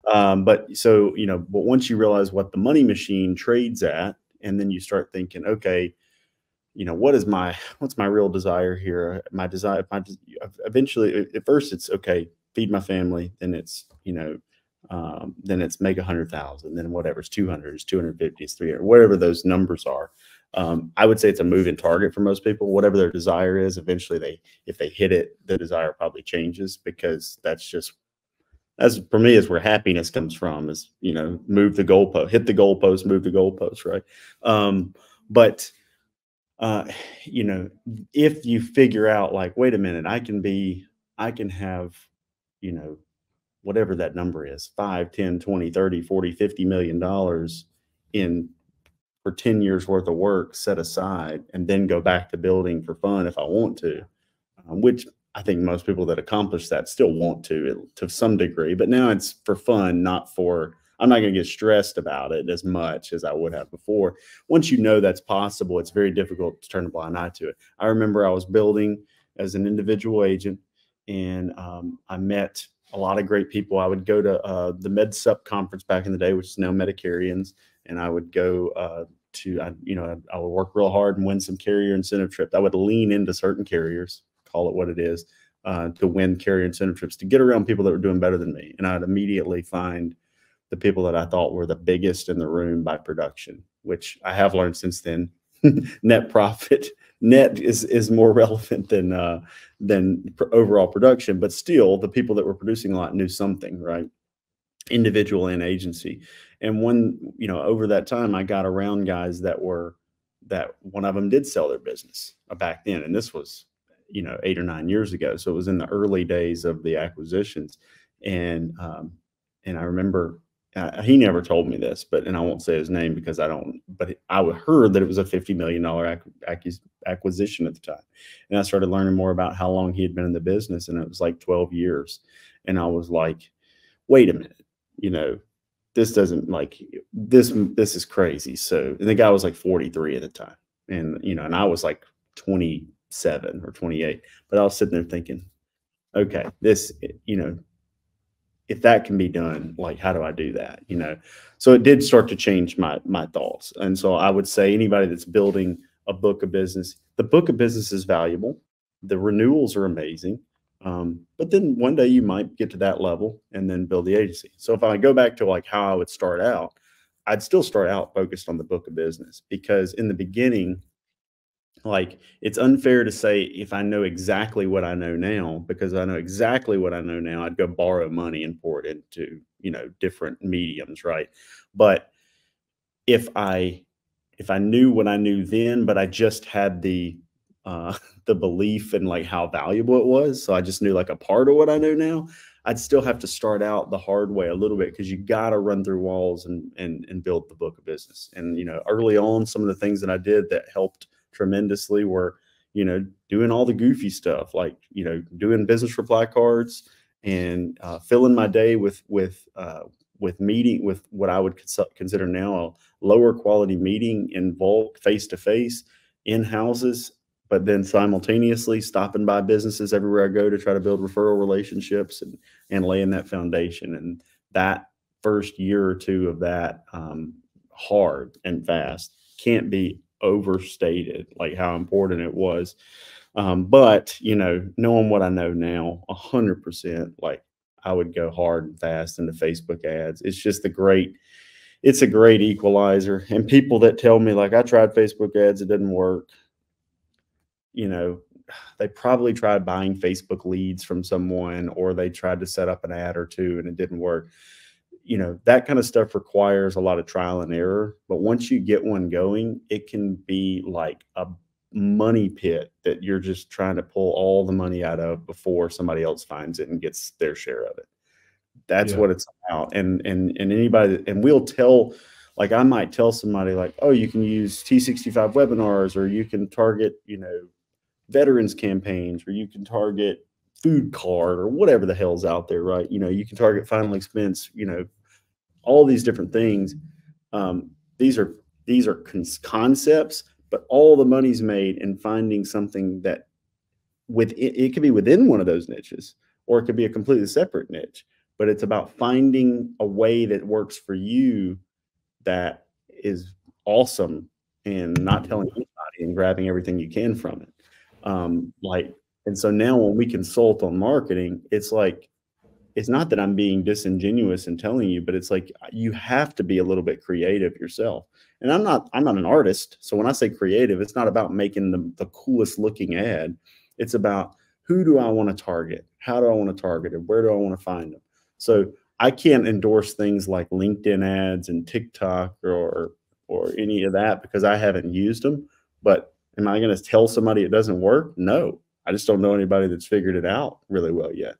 But so, but once you realize what the money machine trades at, and then you start thinking, okay, what's my real desire here? Eventually, at first it's okay, feed my family. Then it's, then it's make 100,000, then whatever, it's 200, it's 250, it's 300, whatever those numbers are. I would say it's a moving target for most people. Whatever their desire is, eventually if they hit it, the desire probably changes, because as for me, is where happiness comes from, is, move the goalpost, hit the goalpost, move the goalpost. Right. But if you figure out, like, wait a minute, I can have, whatever that number is, 5, 10, 20, 30, 40, $50 million for 10 years worth of work set aside, and then go back to building for fun if I want to, which I think most people that accomplish that still want to some degree, but now it's for fun, I'm not going to get stressed about it as much as I would have before. Once you know that's possible, it's very difficult to turn a blind eye to it. I remember I was building as an individual agent, and I met a lot of great people. I would go to the MedSup conference back in the day, which is now Medicarians, and I would go I would work real hard and win some carrier incentive trips. I would lean into certain carriers, call it what it is, to win carrier incentive trips, to get around people that were doing better than me. And I'd immediately find the people that I thought were the biggest in the room by production, which I have learned since then. Net profit, net is more relevant than overall production, but still, the people that were producing a lot knew something, right? Individual and agency. And over that time, I got around guys that one of them did sell their business back then. And this was, 8 or 9 years ago. So it was in the early days of the acquisitions. And I remember, he never told me this, and I won't say his name because but I heard that it was a $50 million acquisition at the time. And I started learning more about how long he had been in the business, and it was like 12 years. And I was like, wait a minute, this doesn't, like, this is crazy. So, and the guy was like 43 at the time. And, and I was like 27 or 28, but I was sitting there thinking, okay, this, if that can be done, like, how do I do that? So it did start to change my thoughts. And so I would say anybody that's building a book of business, the book of business is valuable. The renewals are amazing. But then one day you might get to that level and then build the agency. So if I go back to, like, how I would start out, I'd still start out focused on the book of business, because in the beginning, like, it's unfair to say if I know exactly what I know now, because I know exactly what I know now, I'd go borrow money and pour it into, different mediums. Right. But if I knew what I knew then, but I just had the belief in, like, how valuable it was, so I just knew, like, a part of what I know now, I'd still have to start out the hard way a little bit, because you got to run through walls and build the book of business. And, early on, some of the things that I did that helped tremendously were, doing all the goofy stuff, like, doing business reply cards, and filling my day with meeting with what I would consider now a lower quality meeting in bulk, face-to-face, in houses, but then simultaneously stopping by businesses everywhere I go to try to build referral relationships and laying that foundation. And that first year or two of that, hard and fast, can't be overstated, like, how important it was. But, knowing what I know now, 100%, like, I would go hard and fast into Facebook ads. It's a great equalizer. And people that tell me, like, I tried Facebook ads, it didn't work, they probably tried buying Facebook leads from someone, or they tried to set up an ad or two and it didn't work. That kind of stuff requires a lot of trial and error. But once you get one going, it can be like a money pit that you're just trying to pull all the money out of before somebody else finds it and gets their share of it. That's what it's about. And anybody, and we'll tell, like, I might tell somebody, like, oh, you can use T65 webinars, or you can target, veterans campaigns, or you can target food card, or whatever the hell's out there, right? You can target final expense, all these different things. These are concepts, but all the money's made in finding something that it could be within one of those niches, or it could be a completely separate niche. but it's about finding a way that works for you that is awesome and not telling anybody and grabbing everything you can from it. Like, and so now when we consult on marketing, it's like, it's not that I'm being disingenuous and telling you, but it's like you have to be a little bit creative yourself. And I'm not an artist. So when I say creative, it's not about making the coolest looking ad. It's about, who do I want to target? How do I want to target it? Where do I want to find them? So I can't endorse things like LinkedIn ads and TikTok or any of that because I haven't used them. But am I going to tell somebody it doesn't work? No, I just don't know anybody that's figured it out really well yet.